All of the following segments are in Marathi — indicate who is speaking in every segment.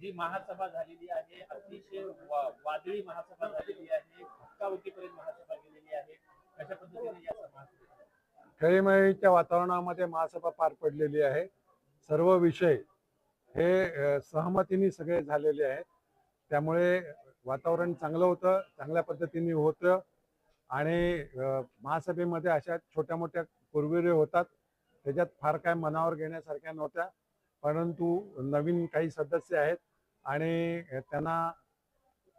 Speaker 1: जी महासभा झालेली आहे अतिशय वादळी महासभा झालेली आहे, हक्काबक्कीपर्यंत महासभा गेलेली आहे. कशा पद्धतीने या सभा
Speaker 2: खेळीमेळीच्या वातावरणामध्ये महासभा पार पडलेली आहे. सर्व विषय हे सहमतीने सगळे झालेले आहेत. त्यामुळे वातावरण चांगलं होतं, चांगल्या पद्धतीने होतं आणि महासभेमध्ये अशा छोट्या मोठ्या कुरबुरे होतात, त्याच्यात फार काय मनावर घेण्यासारख्या नव्हत्या. परंतु नवीन काही सदस्य आहेत आणि त्यांना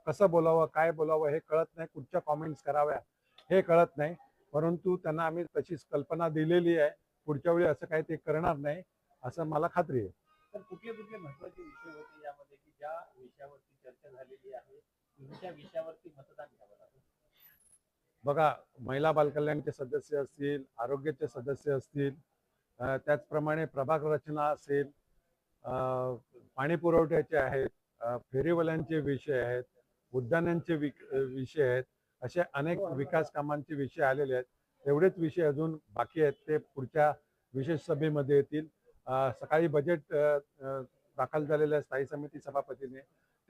Speaker 2: कसं बोलावं, काय बोलावं हे कळत नाही, कुठच्या कॉमेंट्स कराव्या हे कळत नाही. परंतु त्यांना आम्ही तशीच कल्पना दिलेली आहे. पुढच्या वेळी असं काही ते करणार नाही असं मला खात्री आहे.
Speaker 1: तर कुठले कुठले महत्वाचे विषय होते यामध्ये की ज्या विषयावरती चर्चा झालेली आहे, तुमच्या विषयावरती मतदान घ्यावं लागेल?
Speaker 2: बघा, महिला बालकल्याणचे सदस्य असतील, आरोग्याचे सदस्य असतील, त्याचप्रमाणे प्रभाग रचना असेल, पाणी पुरवठ्याचे आहेत, फेरीवाल्यांचे विषय आहेत, उद्यानांचे विषय आहेत, असे अनेक विकास कामांचे विषय आलेले आहेत. एवढेच विषय अजून बाकी आहेत, ते पुढच्या विशेष सभेमध्ये येतील. सकाळी बजेट दाखल झालेलं आहे स्थायी समिती सभापतीने,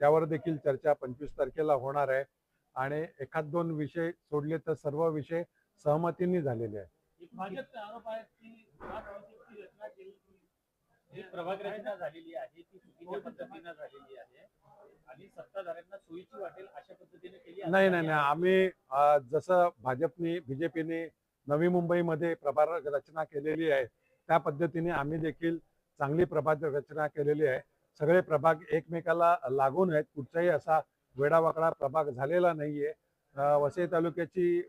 Speaker 2: त्यावर देखील चर्चा 25 तारखेला होणार आहे आणि एखाद दोन विषय सोडले तर सर्व विषय सहमतीने झालेले आहेत.
Speaker 1: भाजपचा आरोप आहे की रचना केली, जी प्रभाग रचना झालेली आहे ती चुकीच्या पद्धतीने झालेली आहे आणि सत्ताधाऱ्यांना सोयीची वाटेल अशा पद्धतीने केली.
Speaker 2: नाही नाही नाही, आम्ही जसं भाजपने बीजेपीने नवी मुंबईमध्ये प्रभाग रचना केलेली आहे त्या पद्धतीने आम्ही देखील चांगली प्रभाग रचना केलेली आहे. सगळे प्रभाग एकमेकाला लागून आहेत, कुठचाही असा वेडावाकडा प्रभाग झालेला नाहीये. वसई तालुक्याची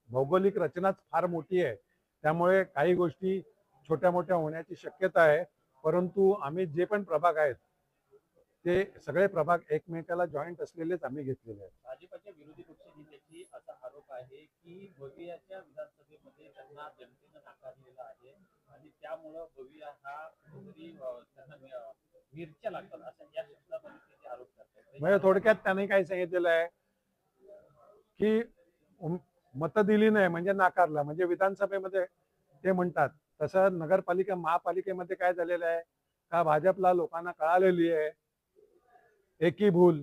Speaker 2: भौगोलिक रचनाच फार मोठी आहे, त्यामुळे काही गोष्टी छोट्या मोठ्या होण्याची शक्यता आहे. परंतु आम्ही जे पण प्रभाग आहेत ते सगळे प्रभाग एकमेकाला जॉईंट असलेलेच आम्ही घेतलेले आहेत.
Speaker 1: भाजपच्या विरोधी पक्षनेत्याची असा आरोप आहे की भवियाच्या विधानसभेमध्ये त्यांना जनतेनं नाकारलेला आहे आणि त्यामुळं भविया हा कुठेतरी त्यांना मिरच्या लागतात अशा या शब्दामध्ये त्याचे आरोप करतात.
Speaker 2: म्हणजे थोडक्यात त्यांनी काय सांगितलेलं आहे की मतं दिली नाही म्हणजे नाकारला, म्हणजे विधानसभेमध्ये ते म्हणतात तसं नगरपालिका महापालिकेमध्ये काय झालेलं आहे का, भाजपला लोकांना कळालेली आहे एकी भूल,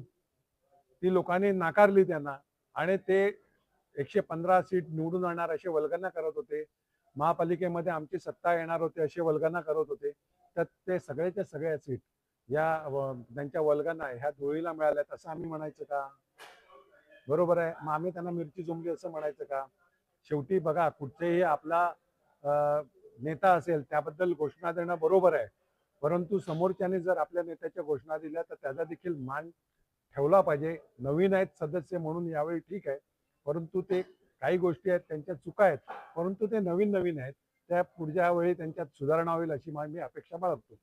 Speaker 2: ती लोकांनी नाकारली त्यांना आणि ते 115 सीट निवडून आणणार असे वल्गना करत होते. महापालिकेमध्ये आमची सत्ता येणार होती असे वल्गना करत होते. तर ते सगळ्याच्या सगळ्या सीट या त्यांच्या वल्गना ह्या धुळीला मिळाल्यात असं आम्ही म्हणायचं का? बरोबर आहे, मग आम्ही त्यांना मिरची जोमली असं म्हणायचं का? शेवटी बघा, कुठचेही आपला नेता असेल त्याबद्दल घोषणा देणं बरोबर आहे, परंतु समोरच्याने जर आपल्या नेत्याच्या घोषणा दिल्या तर त्याचा देखील मान ठेवला पाहिजे. नवीन आहेत सदस्य म्हणून यावेळी ठीक आहे, परंतु ते काही गोष्टी आहेत त्यांच्या चुका आहेत, परंतु ते नवीन आहेत, त्या पुढच्या वेळी त्यांच्यात सुधारणा होईल अशी मी अपेक्षा बाळगतो.